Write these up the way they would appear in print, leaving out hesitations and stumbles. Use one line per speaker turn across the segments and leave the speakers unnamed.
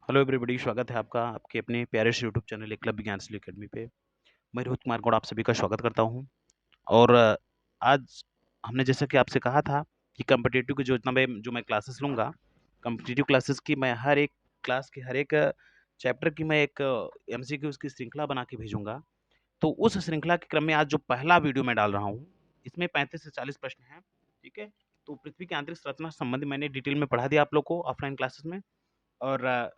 Hello everybody, स्वागत है आपका आपके अपने प्यारे से यूट्यूब चैनल एकलव्य विज्ञानशाली अकेडमी पे। मैं रोहित कुमार गौड़ आप सभी का स्वागत करता हूँ। और आज हमने जैसा कि आपसे कहा था कि कॉम्पिटिटिव की योजना में जो मैं क्लासेस लूँगा, कॉम्पिटिटिव क्लासेस की मैं हर एक क्लास के हर एक चैप्टर की मैं एक एमसीक्यूज़ की श्रृंखला बना के भेजूँगा। तो उस श्रृंखला के क्रम में आज जो पहला वीडियो मैं डाल रहा हूँ, इसमें 35 से 40 प्रश्न हैं, ठीक है? तो पृथ्वी की आंतरिक संरचना संबंधी मैंने डिटेल में पढ़ा दिया आप लोग को ऑफलाइन क्लासेस में। और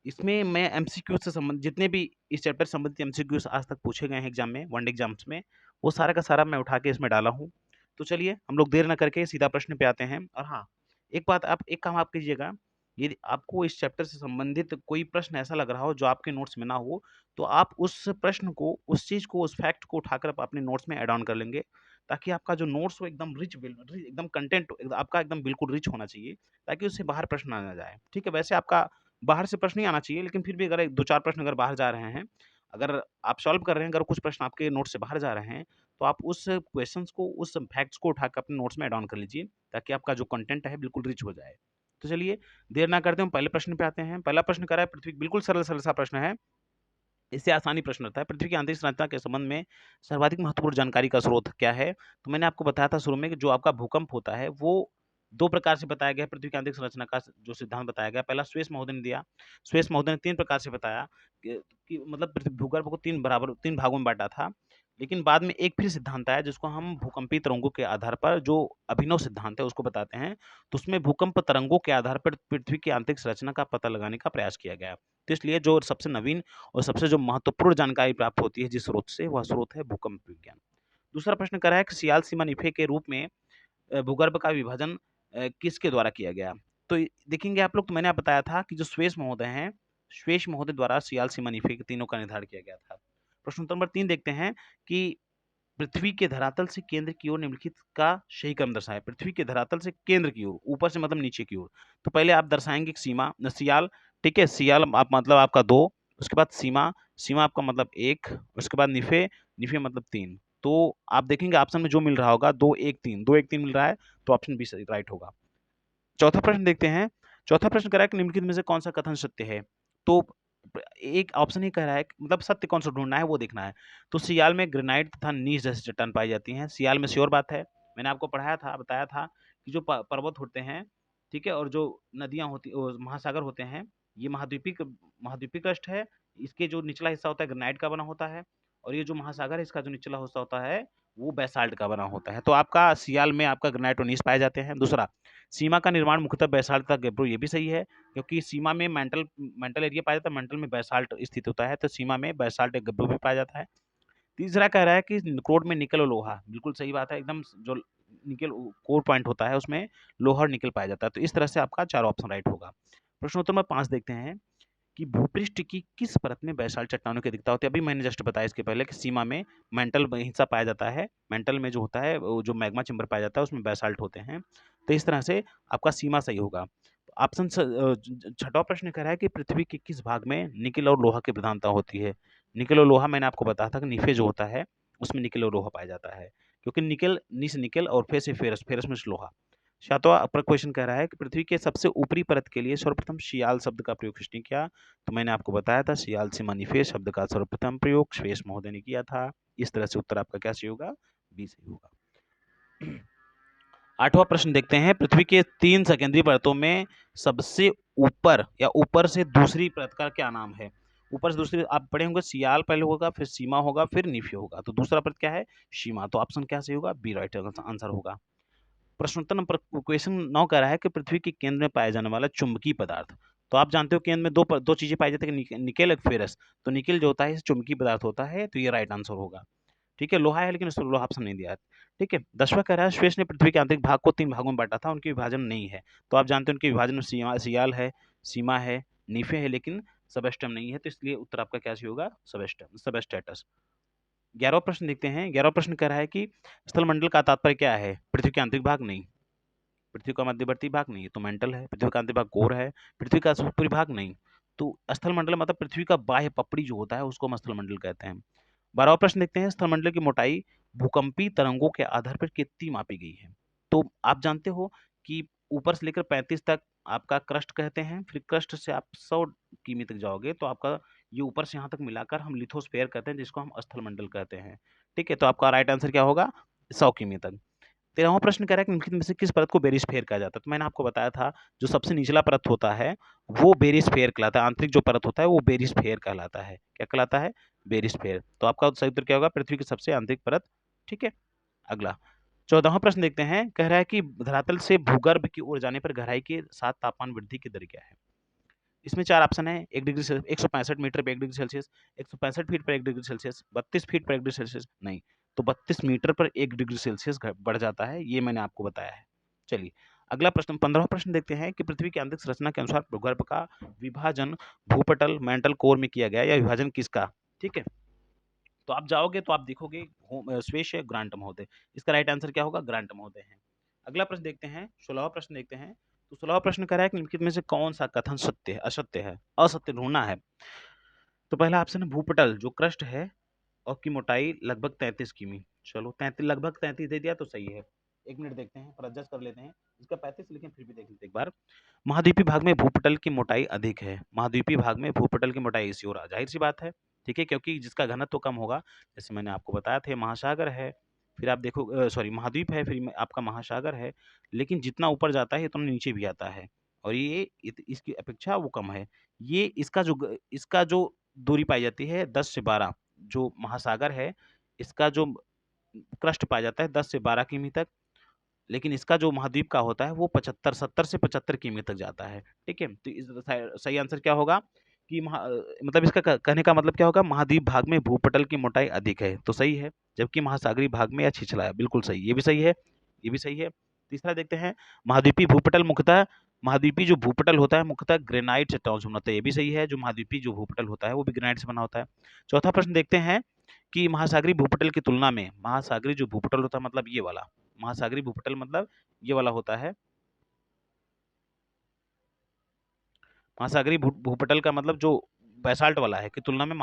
इसमें मैं एमसीक्यू से संबंधित जितने भी इस चैप्टर से संबंधित एमसीक्यूज़ आज तक पूछे गए हैं एग्जाम में, वन डे एग्जाम्स में, वो सारा का सारा मैं उठा के इसमें डाला हूँ। तो चलिए हम लोग देर ना करके सीधा प्रश्न पे आते हैं। और हाँ, एक काम आप कीजिएगा, यदि आपको इस चैप्टर से संबंधित कोई प्रश्न ऐसा लग रहा हो जो आपके नोट्स में ना हो, तो आप उस प्रश्न को, उस चीज़ को, उस फैक्ट को उठाकर आप अपने नोट्स में ऐड ऑन कर लेंगे, ताकि आपका जो नोट्स हो एकदम एकदम कंटेंट आपका एकदम बिल्कुल रिच होना चाहिए, ताकि उससे बाहर प्रश्न ना जाए। ठीक है? वैसे आपका बाहर से प्रश्न नहीं आना चाहिए, लेकिन फिर भी अगर 2-4 प्रश्न अगर बाहर जा रहे हैं, अगर आप सॉल्व कर रहे हैं, अगर कुछ प्रश्न आपके नोट से बाहर जा रहे हैं, तो आप उस क्वेश्चंस को, उस फैक्ट्स को उठाकर अपने नोट्स में ऐड ऑन कर लीजिए, ताकि आपका जो कंटेंट है बिल्कुल रिच हो जाए। तो चलिए देर ना करते हुए हम पहले प्रश्न पे आते हैं। पहला प्रश्न कह रहा है पृथ्वी बिल्कुल सरल-सरल सा प्रश्न है। इससे आसानी प्रश्न रहता है। पृथ्वी की आंतरिक संरचना के संबंध में सर्वाधिक महत्वपूर्ण जानकारी का स्रोत क्या है? तो मैंने आपको बताया था शुरू में कि जो आपका भूकंप होता है, वो 2 प्रकार से बताया गया है। पृथ्वी की आंतरिक संरचना का जो सिद्धांत बताया गया, पहला स्वेस महोदय ने दिया। स्वेस महोदय ने 3 प्रकार से बताया कि मतलब पृथ्वी भूगर्भ को 3 भागों में बाँटा था। लेकिन बाद में एक फिर सिद्धांत आया जिसको हम भूकंपीय तरंगों के आधार पर, जो अभिनव सिद्धांत है उसको बताते हैं। तो उसमें भूकंप तरंगों के आधार पर पृथ्वी की आंतरिक संरचना का पता लगाने का प्रयास किया गया। तो इसलिए जो सबसे नवीन और सबसे जो महत्वपूर्ण जानकारी प्राप्त होती है जिस स्रोत से, वह स्रोत है भूकंप विज्ञान। दूसरा प्रश्न कह रहा है कि सियाल सीमा निफे के रूप में भूगर्भ का विभाजन किसके द्वारा किया गया? तो देखेंगे आप लोग, तो मैंने आप बताया था कि जो श्वेस महोदय हैं, श्वेस महोदय द्वारा सियाल सीमा निफे के तीनों का निर्धारण किया गया था। प्रश्न उत्तर नंबर 3 देखते हैं कि पृथ्वी के धरातल से केंद्र की ओर निम्नलिखित का सही क्रम दर्शाएँ। पृथ्वी के धरातल से केंद्र की ओर, ऊपर से मतलब नीचे की ओर। तो पहले आप दर्शाएँगे सीमा सियाल, ठीक है? सियाल आप मतलब आपका 2, उसके बाद सीमा, सीमा आपका मतलब 1, उसके बाद निफे, निफे मतलब 3। तो आप देखेंगे ऑप्शन में जो मिल रहा होगा 2, 1, 3, 2, 1, 3 मिल रहा है, तो ऑप्शन बी सही राइट होगा। चौथा प्रश्न देखते हैं। चौथा प्रश्न कह रहा है कि निम्नलिखित में से कौन-सा कथन सत्य है? तो एक ऑप्शन ही कह रहा है कि मतलब सत्य कौन-सा ढूँढना है वो देखना है। तो सियाल में ग्रेनाइट तथा नीस जैसी चट्टान पाई जाती हैं। सियाल में श्योर बात है। मैंने आपको पढ़ाया था, बताया था कि जो प पर्वत होते हैं, ठीक है? और जो नदियाँ होती महासागर होते हैं, ये महाद्वीपीय क्रस्ट है। इसके जो निचला हिस्सा होता है ग्रेनाइट का बना होता है, और ये जो महासागर है इसका जो निचला हिस्सा होता है, वो बेसाल्ट का बना होता है। तो आपका सियाल में आपका ग्रेनाइट और नीस पाए जाते हैं। दूसरा, सीमा का निर्माण मुख्यतः बेसाल्ट तथा गैब्रो, ये भी सही है, क्योंकि सीमा में मेंटल एरिया पाया जाता है, मेंटल में बेसाल्ट स्थित होता है, तो सीमा में बेसाल्ट एक गैब्रो भी पाया जाता है। तीसरा कह रहा है कि क्रोड में निकल और लोहा, बिल्कुल सही बात है, एकदम जो निकल कोर पॉइंट होता है उसमें लोहा और निकल पाया जाता है। तो इस तरह से आपका 4 ऑप्शन राइट होगा। प्रश्नोत्तर नंबर 5 देखते हैं कि भूपृष्ठ की किस परत में बेसाल्ट चट्टानों की अधिकता होती है? अभी मैंने जस्ट बताया इसके पहले कि सीमा में मेंटल हिस्सा पाया जाता है। मेंटल में जो होता है, वो जो मैग्मा चैम्बर पाया जाता है, उसमें बेसाल्ट होते हैं। तो इस तरह से आपका सीमा सही होगा। छठवां प्रश्न कह रहा है कि पृथ्वी के किस भाग में निकेल और लोहा की प्रधानता होती है? निकेल और लोहा मैंने आपको बताया था कि नीफे जो होता है, उसमें निकेल और लोहा पाया जाता है। क्योंकि निकेल, नी से निकेल और फे से फेरस, फेरस में से लोहा। 7वां क्वेश्चन कह रहा है कि पृथ्वी के सबसे ऊपरी परत के लिए सर्वप्रथम सियाल शब्द का प्रयोग किसने किया? तो मैंने आपको बताया था सियाल से मनीफे शब्द का सर्वप्रथम प्रयोग श्वेस महोदय ने किया था। इस तरह से उत्तर आपका क्या सही होगा? बी सही होगा। 8वां प्रश्न देखते हैं, पृथ्वी के 3 सेकेंडरी परतों में सबसे ऊपर या ऊपर से दूसरी परत का क्या नाम है? ऊपर से दूसरी आप पढ़े होंगे, सियाल पहले होगा, फिर सीमा होगा, फिर नीफे होगा। तो दूसरा परत क्या है? सीमा। तो ऑप्शन क्या सही होगा? बी राइट आंसर होगा। प्रश्नोत्तर नंबर क्वेश्चन 9 कह रहा है कि पृथ्वी के केंद्र में पाया जाने वाला चुंबकीय पदार्थ। तो आप जानते हो केंद्र में दो चीजें पाई जाती है, निकेल, एक फेरस। तो निकेल जो होता है चुंबकीय पदार्थ होता है, तो ये राइट आंसर होगा। ठीक है, लोहा है लेकिन उसको लोहा ऑप्शन नहीं दिया है। ठीक है, 10वां कह रहा है श्वेस ने पृथ्वी के आंतरिक भाग को 3 भागों में बांटा था, उनके विभाजन नहीं है। तो आप जानते हो उनके विभाजन में सियाल है, सीमा है, नीफे है, लेकिन सबस्टम नहीं है। तो इसलिए उत्तर आपका क्या सही होगा? सबस्टेटस। 11वां प्रश्न देखते हैं। 11वां प्रश्न कह रहा है कि स्थलमंडल का तात्पर्य क्या है? पृथ्वी के आंतरिक भाग नहीं, पृथ्वी का मध्यवर्ती भाग नहीं, तो मेंटल है। पृथ्वी का अंतिम भाग कोर है, पृथ्वी का ऊपरी भाग नहीं। तो स्थलमंडल मतलब पृथ्वी का बाह्य पपड़ी जो होता है उसको हम स्थलमंडल कहते हैं। 12वां प्रश्न देखते हैं, स्थलमंडल की मोटाई भूकंपीय तरंगों के आधार पर कितनी मापी गई है? तो आप जानते हो कि ऊपर से लेकर 35 तक आपका क्रस्ट कहते हैं, फिर क्रस्ट से आप 100 किमी तक जाओगे तो आपका ये ऊपर से यहाँ तक मिलाकर हम लिथोस्फीयर कहते हैं, जिसको हम स्थलमंडल कहते हैं। ठीक है, तो आपका राइट आंसर क्या होगा? 100 किमी तक। 13वां प्रश्न कह रहा है कि निम्नलिखित में से किस परत को बेरिस्फेयर कहा जाता है? तो मैंने आपको बताया था, जो सबसे निचला परत होता है वो बेरिस्फेयर कहलाता है। आंतरिक जो परत होता है वो बेरिस्फेयर कहलाता है। क्या कहलाता है? बेरिस्फेयर। तो आपका सही उत्तर क्या होगा? पृथ्वी की सबसे आंतरिक परत। ठीक है, अगला 14वां प्रश्न देखते हैं। कह रहा है कि धरातल से भूगर्भ की ओर जाने पर गहराई के साथ तापमान वृद्धि की दर क्या है? इसमें 4 ऑप्शन है। 1 डिग्री से 165 मीटर पे 1 डिग्री सेल्सियस, 165 फीट पर 1 डिग्री सेल्सियस, 32 फीट पर 1 डिग्री सेल्सियस, नहीं, तो 32 मीटर पर 1 डिग्री सेल्सियस बढ़ जाता है, ये मैंने आपको बताया है। चलिए, अगला प्रश्न 15वां प्रश्न देखते हैं कि पृथ्वी की आंतरिक संरचना के अनुसार भूगर्भ का विभाजन भूपटल, मेंटल कोर में किया गया, या विभाजन किसका? ठीक है, तो आप जाओगे तो आप देखोगे स्वेश है, ग्रांट महोदय। इसका राइट आंसर क्या होगा? ग्रांट महोदय है। अगला प्रश्न देखते हैं, 16वां प्रश्न देखते हैं। तो 16वां प्रश्न कह रहा है कि निम्नलिखित में से कौन सा कथन सत्य है, असत्य है? असत्य ढूंढना है। तो पहला ऑप्शन है भूपटल जो क्रस्ट है और की मोटाई लगभग 33 किमी। चलो 33, लगभग 33 दे दिया तो सही है। 1 मिनट देखते हैं, पर एडजस्ट कर लेते हैं। इसका 35 लेकिन फिर भी देख लेते हैं एक बार। महाद्वीपीय भाग में भूपटल की मोटाई अधिक है। महाद्वीपीय भाग में भूपटल की मोटाई इसी ओर, जाहिर सी बात है। ठीक है, क्योंकि जिसका घनत्व कम होगा, जैसे मैंने आपको बताया था, महासागर है, फिर आप देखो सॉरी महाद्वीप है, फिर आपका महासागर है, लेकिन जितना ऊपर जाता है उतना नीचे भी आता है, और ये इसकी अपेक्षा वो कम है। ये इसका जो दूरी पाई जाती है 10 से 12, जो महासागर है इसका जो क्रस्ट पाया जाता है 10 से 12 किमी तक, लेकिन इसका जो महाद्वीप का होता है वो 75 70 से 75 किमी तक जाता है। ठीक है, तो सही आंसर क्या होगा कि मतलब इसका कहने का मतलब क्या होगा? महाद्वीप भाग में भूपटल की मोटाई अधिक है, तो सही है, जबकि महासागरीय भाग में या छिछला है, बिल्कुल सही, ये भी सही है, ये भी सही है। तीसरा देखते हैं, महाद्वीपीय भूपटल मुख्यतः महाद्वीपीय जो भूपटल होता है मुख्यतः ग्रेनाइट चट्टानों से बना होता है, ये भी सही है, जो महाद्वीपीय जो भूपटल होता है वो भी ग्रेनाइट से बना होता है। चौथा प्रश्न देखते हैं कि महासागरीय भूपटल की तुलना में महासागरीय जो भूपटल होता है, मतलब ये वाला महासागरीय भूपटल मतलब ये वाला होता है। महासागरीय भूपटल का मतलब जो बैसाल्ट वाला है की तुलना में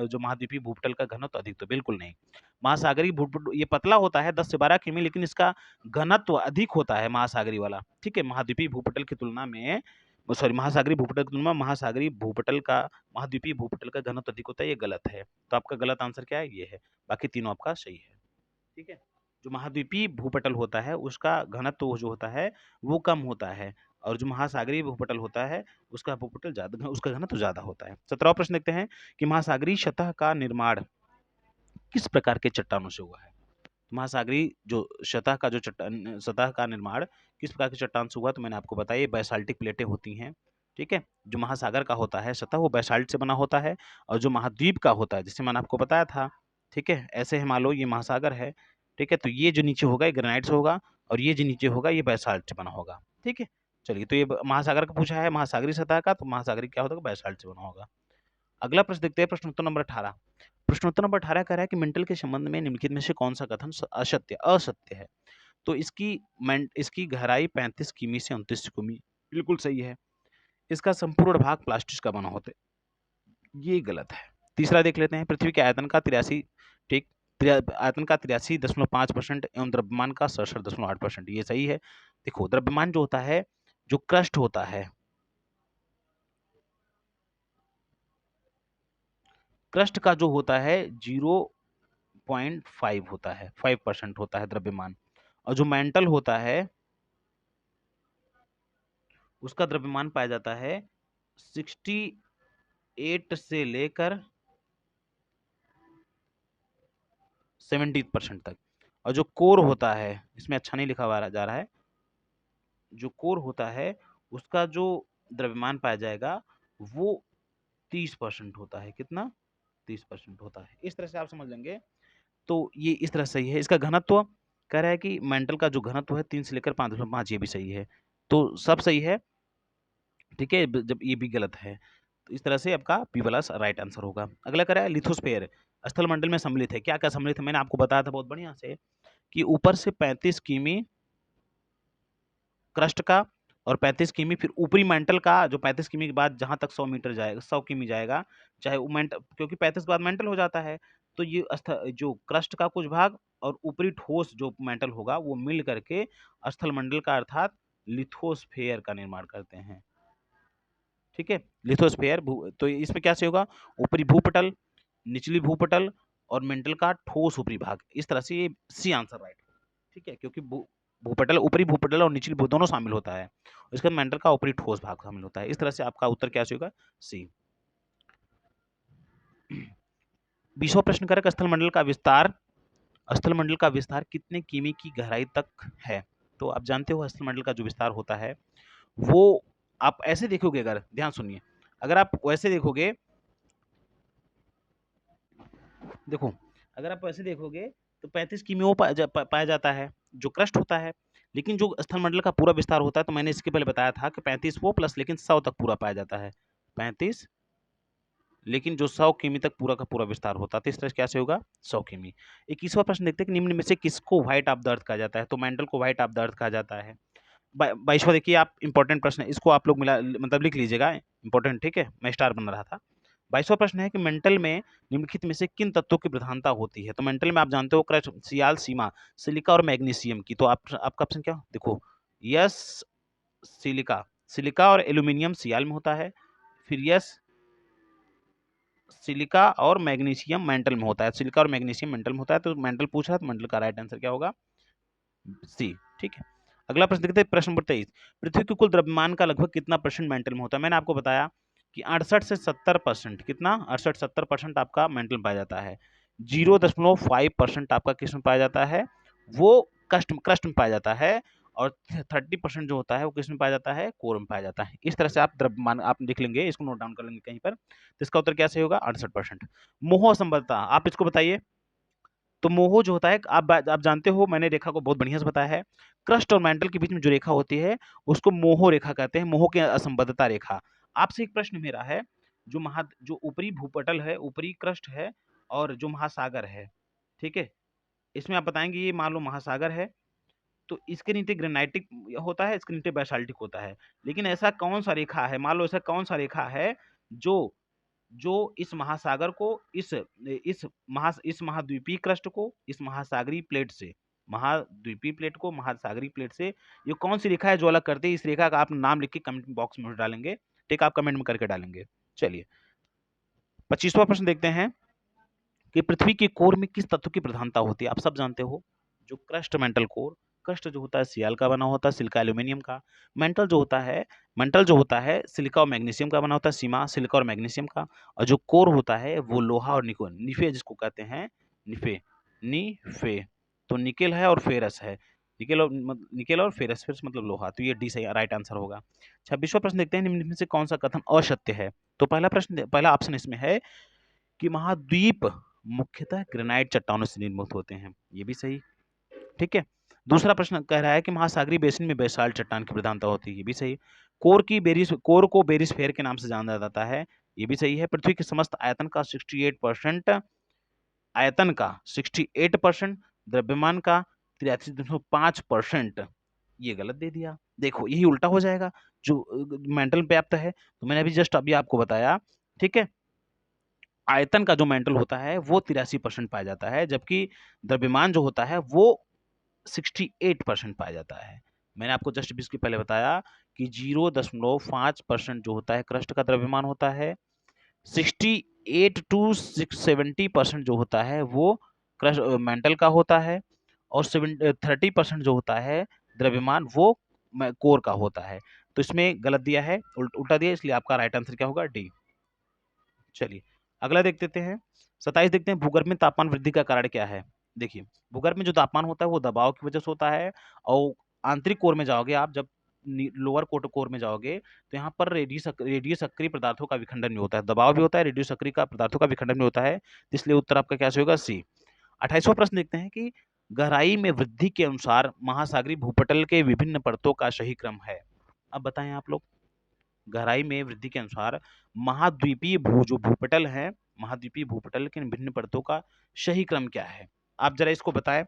जो महाद्वीपीय भूपटल का घनत्व अधिक, तो बिल्कुल नहीं। महासागरीय भूपटल ये पतला होता है 10 से 12 किमी, लेकिन इसका घनत्व अधिक होता है महासागरीय वाला। ठीक है, महाद्वीपीय भूपटल की तुलना में सॉरी महासागरीय भूपटल की तुलना में महासागरीय भूपटल का महाद्वीपीय भूपटल का घनत्व अधिक होता है, ये गलत है। तो आपका गलत आंसर क्या है? ये है। बाकी तीनों आपका सही है। ठीक है, जो महाद्वीपीय भूपटल होता है उसका घनत्व जो होता है वो कम होता है, और जो महासागरीय भूपटल होता है उसका घनत्व ज्यादा होता है। 17वां प्रश्न देखते हैं कि महासागरीय सतह का निर्माण किस प्रकार के चट्टानों से हुआ है? महासागरीय जो सतह का निर्माण किस प्रकार के चट्टान से हुआ? तो मैंने आपको बताया, बैसाल्टिक प्लेटें होती हैं। ठीक है, जो महासागर का होता है सतह वो बैसाल्ट से बना होता है, और जो महाद्वीप का होता है, जैसे मैंने आपको बताया था, ठीक है, ऐसे है मान लो ये महासागर है, ठीक है, तो ये जो नीचे होगा ये ग्रेनाइट से होगा, और ये जो नीचे होगा ये बैसाल्ट से बना होगा। ठीक है, चलिए, तो ये महासागर का पूछा है, महासागरीय सतह का, तो महासागरीय क्या होगा? बैसाल्ट से बना होगा। अगला प्रश्न देखते हैं, प्रश्न उत्तर नंबर 18। प्रश्नोत्तर नंबर 18 कह रहा है कि मेंटल के संबंध में निम्नलिखित में से कौन सा कथन असत्य है? तो इसकी गहराई 35 किमी से 29 किमी, बिल्कुल सही है। इसका संपूर्ण भाग प्लास्टिक का बना होता है, ये गलत है। तीसरा देख लेते हैं, पृथ्वी के आयतन का 83 ठीक आयतन का 83.5% एवं द्रव्यमान का 67.8%, ये सही है। देखो, द्रव्यमान जो होता है, जो क्रस्ट होता है, क्रस्ट का जो होता है 0.5 होता है, 5% होता है द्रव्यमान, और जो मेंटल होता है उसका द्रव्यमान पाया जाता है 68 से लेकर 70% तक। और जो कोर होता है, इसमें अच्छा नहीं लिखा हुआ जा रहा है, जो कोर होता है उसका जो द्रव्यमान पाया जाएगा वो 30% होता है। कितना? 30% होता है। इस तरह से आप समझ लेंगे, तो ये इस तरह सही है। इसका घनत्व कह रहा है कि मेंटल का जो घनत्व है 3 से लेकर 5.5, ये भी सही है, तो सब सही है। ठीक है, जब ये भी गलत है, तो इस तरह से आपका बी वाला राइट आंसर होगा। अगला कह रहा है लिथोस्फेयर स्थल मंडल में सम्मिलित है। क्या क्या सम्मिलित है? मैंने आपको बताया था बहुत बढ़िया से कि ऊपर से 35 किमी क्रस्ट का, और 35 किमी फिर ऊपरी मेंटल का, जो 35 किमी के बाद जहां तक 100 मीटर जाएगा, 100 किमी जाएगा, चाहे वो क्योंकि 35 के बाद मेंटल हो जाता है, तो ये जो क्रस्ट का कुछ भाग और ऊपरी ठोस जो मेंटल होगा वो मिल करके स्थल मंडल का, अर्थात लिथोस्फेयर का निर्माण करते हैं। ठीक है, लिथोस्फेयर तो इसमें क्या से होगा, ऊपरी भूपटल, निचली भूपटल और मेंटल का ठोस ऊपरी भाग। इस तरह से ये सी आंसर राइट। ठीक है, क्योंकि भूपटल, ऊपरी भूपटल और निचली दोनों शामिल होता है, इसके बाद मेंटल का ऊपरी ठोस भाग शामिल होता है। इस तरह से आपका उत्तर क्या होगा, सी। 20वां प्रश्न करें, स्थल मंडल का विस्तार कितने किमी की गहराई तक है। तो आप जानते हो स्थल मंडल का जो विस्तार होता है वो, आप ऐसे देखोगे, अगर ध्यान सुनिए, अगर आप वैसे देखोगे, देखो, अगर आप ऐसे देखोगे तो 35 किमी वो पाया जाता है जो क्रस्ट होता है, लेकिन जो स्थल मंडल का पूरा विस्तार होता है, तो मैंने इसके पहले बताया था कि 35 वो प्लस लेकिन 100 तक पूरा पाया जाता है। 35 लेकिन जो 100 किमी तक पूरा का पूरा विस्तार होता है, तो इस तरह से कैसे होगा, 100 किमी। 21वां प्रश्न देखते हैं कि निम्न में से किसको व्हाइट ऑफ द अर्थ कहा जाता है। तो मेंटल को व्हाइट ऑफ द अर्थ कहा जाता है। 22वां देखिए आप, इंपॉर्टेंट प्रश्न है, इसको आप लोग मिला मतलब लिख लीजिएगा, इंपॉर्टेंट। ठीक है, मैं स्टार बन रहा था। 22वां प्रश्न है कि मेंटल में निम्नलिखित में से किन तत्वों की प्रधानता होती है। तो मेंटल में आप जानते हो क्रस्ट, सियाल, सीमा, सिलिका और मैग्नीशियम की। तो आपका ऑप्शन क्या, देखो, यस सिलिका, सिलिका और एल्यूमिनियम सियाल में होता है, फिर यस सिलिका और मैग्नीशियम मेंटल में होता है, सिलिका और मैग्नीशियम मेंटल में होता है। तो मेंटल पूछा है, तो मेंटल का राइट आंसर क्या होगा, सी। ठीक है, अगला प्रश्न देखते हैं, प्रश्न नंबर 23। पृथ्वी के कुल द्रव्यमान का लगभग कितना परसेंट मेंटल में होता है। मैंने आपको बताया कि 68 से 70%, कितना, 68-70% आपका मेंटल में पाया जाता है। 0.5% आपका किस में पाया जाता है, वो क्रस्ट में पाया जाता है, और 30% जो होता है वो किस में पाया जाता है, कोर में पाया जाता है। इस तरह से आप द्रव्यमान आप लिख लेंगे, इसको नोट डाउन कर लेंगे कहीं पर। तो इसका उत्तर कैसे होगा, 68%। मोह संबद्धता आप इसको बताइए। तो मोहो जो होता है, आप जानते हो, मैंने रेखा को बहुत बढ़िया से बताया है, क्रस्ट और मेंटल के बीच में जो रेखा होती है उसको मोहो रेखा कहते हैं, मोहो की असंबद्धता रेखा। आपसे एक प्रश्न मेरा है, जो ऊपरी भूपटल है, ऊपरी क्रस्ट है, और जो महासागर है, ठीक है, इसमें आप बताएंगे, ये मान लो महासागर है, तो इसके नीचे ग्रेनाइटिक होता है, इसके नीचे बेसाल्टिक होता है, लेकिन ऐसा कौन सा रेखा है, मान लो ऐसा कौन सा रेखा है जो जो इस महासागर को, इस महाद्वीपीय क्रस्ट को, इस महासागरीय प्लेट से, महाद्वीपीय प्लेट को महासागरीय प्लेट से, ये कौन सी रेखा है जो अलग करती है। इस रेखा का आप नाम लिख के कमेंट बॉक्स में डालेंगे। ठीक, आप कमेंट में करके डालेंगे। चलिए 25वां प्रश्न देखते हैं कि पृथ्वी के कोर में किस तत्व की प्रधानता होती है। आप सब जानते हो, जो क्रस्ट मेंटल कोर, क्रस्ट जो होता है सियाल का बना होता है, सिलिका एल्यूमिनियम का। मेंटल जो होता है सिलिका और मैग्नीशियम का बना होता है, सीमा सिलिका और मैग्नीशियम का। और जो कोर होता है वो लोहा और निकोल, निफे जिसको कहते हैं, निफे, निफे। तो निकेल है और फेरस है, निकेल और फेरस मतलब लोहा। तो ये डी सही राइट आंसर होगा। 26वां प्रश्न देखते हैं, निम्न में से कौन सा कथन असत्य है। तो पहला ऑप्शन इसमें है कि महाद्वीप मुख्यतः ग्रेनाइट चट्टानों से निर्मित होते हैं, ये भी सही। ठीक है, दूसरा प्रश्न कह रहा है कि महासागरीय बेसिन में बेसाल्ट चट्टान की प्रधानता होती है, ये भी सही। कोर को बेरिस्फेयर के नाम से जाना जाता है, ये भी सही है। पृथ्वी के समस्त आयतन का 68%, द्रव्यमान का 83.5%, ये गलत दे दिया। देखो यही उल्टा हो जाएगा, जो मेंटल व्याप्त है, तो मैंने अभी आपको बताया। ठीक है, आयतन का जो मेंटल होता है वो 83% पाया जाता है, जबकि द्रव्यमान जो होता है वो 68% पाया जाता है। मैंने आपको जस्ट अभी इसके पहले बताया कि 0.5% जो होता है क्रस्ट का द्रव्यमान होता है, 68 to 70% जो होता है वो क्रस्ट मेंटल का होता है, और 30% जो होता है द्रव्यमान वो कोर का होता है। तो इसमें गलत दिया है, उल्टा दिया, इसलिए आपका राइट आंसर क्या होगा, डी। चलिए अगला देख लेते हैं, 27 देखते हैं, भूगर्भ में तापमान वृद्धि का कारण क्या है। देखिए भूगर्भ में जो तापमान होता है वो दबाव की वजह से होता है, और आंतरिक कोर में जाओगे आप, जब लोअर कोर में जाओगे, तो यहाँ पर रेडियो सक्रिय पदार्थों का विखंडन भी होता है, दबाव भी होता है, रेडियो सक्रिय का पदार्थों का विखंडन भी होता है। इसलिए उत्तर आपका क्या होगा, सी। 28वां प्रश्न देखते हैं कि गहराई में वृद्धि के अनुसार महासागरीय भूपटल के विभिन्न परतों का सही क्रम है। अब बताएं आप लोग, गहराई में वृद्धि के अनुसार जो भूपटल है, महाद्वीपीय भूपटल के विभिन्न परतों का सही क्रम क्या है, आप जरा इसको बताएं।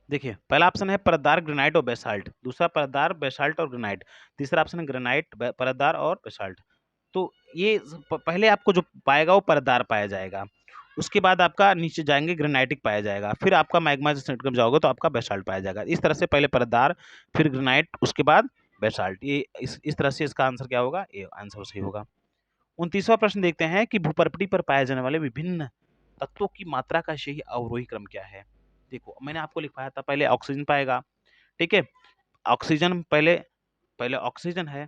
देखिए पहला ऑप्शन है परतदार ग्रेनाइट और बेसाल्ट, दूसरा परतदार बेसाल्ट और ग्रेनाइट, तीसरा ऑप्शन है ग्रेनाइट परतदार और बेसाल्ट। तो ये पहले आपको जो पाएगा वो परतदार पाया जाएगा, उसके बाद आपका नीचे जाएंगे ग्रेनाइटिक पाया जाएगा, फिर आपका मैग्मा सेंट्रम जाओगे तो आपका बेसाल्ट पाया जाएगा। इस तरह से पहले परतदार, फिर ग्रेनाइट, उसके बाद बेसाल्ट। ये इस तरह से इसका आंसर क्या होगा, ए आंसर सही होगा। 29वां प्रश्न देखते हैं कि भूपर्पटी पर पाए जाने वाले विभिन्न तत्वों की मात्रा का सही अवरोही क्रम क्या है। देखो मैंने आपको लिखवाया था, पहले ऑक्सीजन पाएगा, ठीक है, ऑक्सीजन पहले पहले ऑक्सीजन है,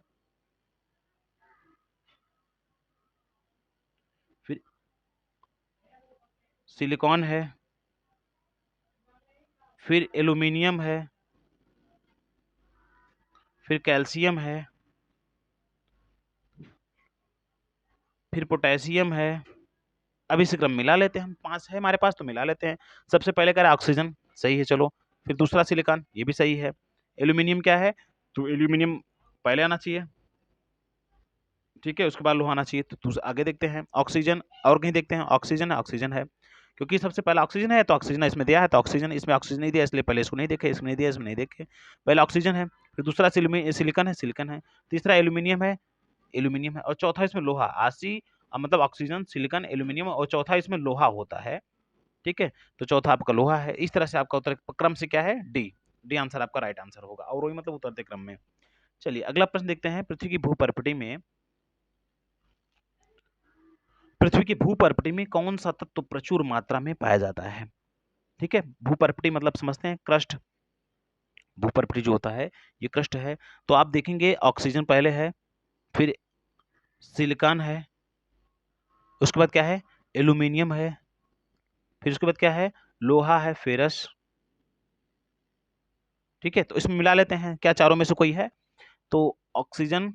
फिर सिलिकॉन है, फिर एल्यूमिनियम है, फिर कैल्शियम है, फिर पोटेशियम है। अब इस क्रम मिला लेते हैं हम, 5 है हमारे पास तो मिला लेते हैं। सबसे पहले कह रहा है ऑक्सीजन, सही है चलो। फिर दूसरा सिलिकॉन, ये भी सही है। एल्यूमिनियम क्या है, तो एल्यूमिनियम पहले आना चाहिए, ठीक है, उसके बाद लोहा आना चाहिए। तो आगे देखते हैं ऑक्सीजन, और कहीं देखते हैं ऑक्सीजन है, ऑक्सीजन है, क्योंकि सबसे पहला ऑक्सीजन है तो ऑक्सीजन इसमें दिया है, तो ऑक्सीजन, इसमें ऑक्सीजन नहीं दिया इसलिए पहले इसको नहीं देखे, इसमें नहीं दिया इसमें नहीं देखे, पहले ऑक्सीजन है, फिर दूसरा सिलिकॉन है, सिलिकॉन है, तीसरा एल्यूमिनियम है, एल्यूमिनियम है, और चौथा इसमें लोहा। आसी मतलब ऑक्सीजन, सिलिकॉन, एल्यूमिनियम, और चौथा इसमें लोहा होता है, ठीक है, तो चौथा आपका लोहा है। इस तरह से आपका उत्तर क्रम से क्या है, डी। डी आंसर आपका राइट आंसर होगा, और वही मतलब उतरते क्रम में। चलिए अगला प्रश्न देखते हैं। पृथ्वी की भूपर्पटी में कौन सा तत्व प्रचुर मात्रा में पाया जाता है। ठीक है, भूपर्पटी मतलब समझते हैं क्रस्ट, भूपर्पटी जो होता है ये क्रस्ट है। तो आप देखेंगे ऑक्सीजन पहले है, फिर सिलिकॉन है, उसके बाद क्या है, एल्यूमिनियम है, फिर उसके बाद क्या है, लोहा है, फेरस, ठीक है। तो इसमें मिला लेते हैं, क्या चारों में से कोई है, तो ऑक्सीजन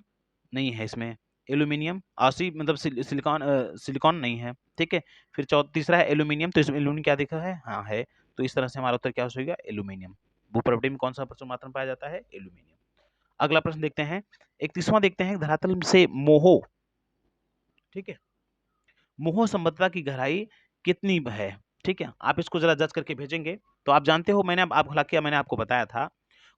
नहीं है इसमें, एल्यूमिनियम आसी मतलब सिलिकॉन नहीं है, ठीक है, फिर तीसरा है एल्यूमिनियम, तो इसमें एल्यूमिनियम क्या दिखा है, हाँ है, तो इस तरह से हमारा उत्तर क्या हो जाएगा, एल्यूमिनियम। भूपर्पटी में कौन सा प्रचुर मात्रा में पाया जाता है, एल्यूमिनियम। अगला प्रश्न देखते हैं, 31वां देखते हैं, धरातल से मोहो, ठीक है, मोहो संबद्धता की गहराई कितनी है, ठीक है, आप इसको जरा जज करके भेजेंगे। तो आप जानते हो, मैंने आप हालांकि मैंने आपको बताया था,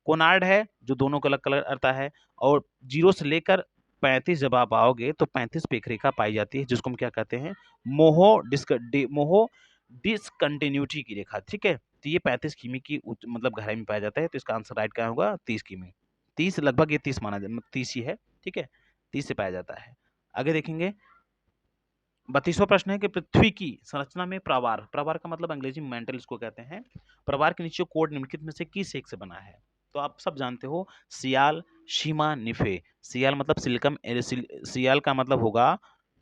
कोनार्ड है जो दोनों का अलग कलर आता है, और 0 से लेकर 35 जब आप आओगे तो 35 पे एक रेखा पाई जाती है, जिसको हम क्या कहते हैं, मोहो डिसकंटिन्यूटी की रेखा, ठीक है। तो ये 35 किमी की मतलब गहराई में पाया जाता है, तो इसका आंसर राइट क्या होगा, 30 किमी, 30 लगभग, ये 30 माना जाए, 30 ही है, ठीक है, 30 से पाया जाता है। आगे देखेंगे, 32वां प्रश्न है कि पृथ्वी की संरचना में प्रवार, प्रवार का मतलब अंग्रेजी में मेंटल इसको कहते हैं, प्रवार के नीचे कोड निम्नलिखित में से किस एक से बना है। तो आप सब जानते हो, सियाल, शीमा, निफे। सियाल मतलब सिलिकम, सियाल का मतलब होगा,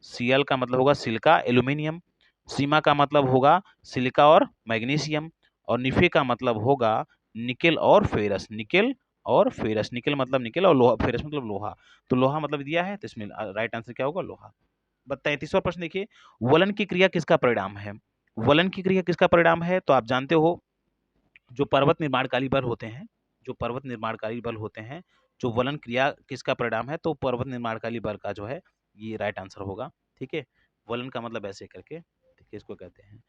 सियाल का मतलब होगा सिलिका एल्यूमिनियम, सीमा का मतलब होगा सिलिका और मैग्नीशियम, और निफे का मतलब होगा निकेल और फेरस, निकेल और फेरस, निकेल मतलब निकेल और लोहा, फेरस मतलब लोहा। तो लोहा मतलब दिया है, तो इसमें राइट आंसर क्या होगा, लोहा। 33वां प्रश्न देखिए, वलन की क्रिया किसका परिणाम है। वलन की क्रिया किसका परिणाम है, तो आप जानते हो, जो पर्वत निर्माणकारी बल होते हैं, जो पर्वत निर्माणकारी बल होते हैं, जो वलन क्रिया किसका परिणाम है, तो पर्वत निर्माणकारी बल का जो है ये राइट आंसर होगा, ठीक है। वलन का मतलब ऐसे करके देखिए इसको कहते हैं।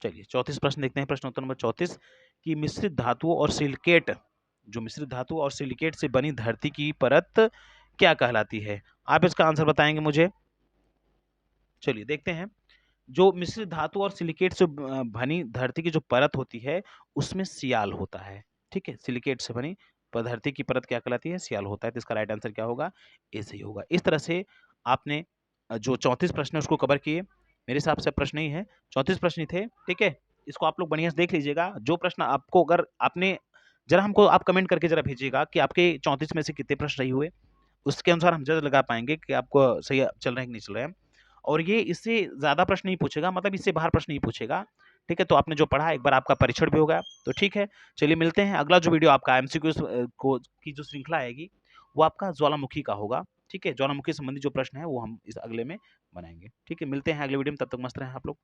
चलिए 34 प्रश्न देखते हैं, प्रश्न उत्तर नंबर 34 कि मिश्रित धातुओं और सिलिकेट, जो मिश्रित धातु और सिलिकेट से बनी धरती की परत क्या कहलाती है। आप इसका आंसर बताएंगे मुझे। चलिए देखते हैं, जो मिश्रित धातु और सिलिकेट से बनी धरती की जो परत होती है उसमें सियाल होता है, ठीक है, सिलिकेट से बनी धरती की परत क्या कहलाती है, सियाल होता है। तो इसका राइट आंसर क्या होगा, ए सही होगा। इस तरह से आपने जो 34 प्रश्न है उसको कवर किए। मेरे हिसाब से प्रश्न ही है, 34 प्रश्न ही थे, ठीक है। इसको आप लोग बढ़िया से देख लीजिएगा, जो प्रश्न आपको, अगर आपने जरा हमको आप कमेंट करके जरा भेजिएगा कि आपके 34 में से कितने प्रश्न सही हुए, उसके अनुसार हम जज लगा पाएंगे कि आपको सही चल रहे हैं कि नहीं चल रहे हैं। और ये इससे ज़्यादा प्रश्न नहीं पूछेगा, मतलब इससे बाहर प्रश्न नहीं पूछेगा, ठीक है। तो आपने जो पढ़ा एक बार आपका परीक्षण भी होगा, तो ठीक है। चलिए मिलते हैं, अगला जो वीडियो आपका एमसीक्यूज को की जो श्रृंखला आएगी वो आपका ज्वालामुखी का होगा, ठीक है। ज्वालामुखी संबंधी जो प्रश्न है वो हम इस अगले में बनाएंगे, ठीक है। मिलते हैं अगले वीडियो में, तब तक मस्त रहें आप लोग।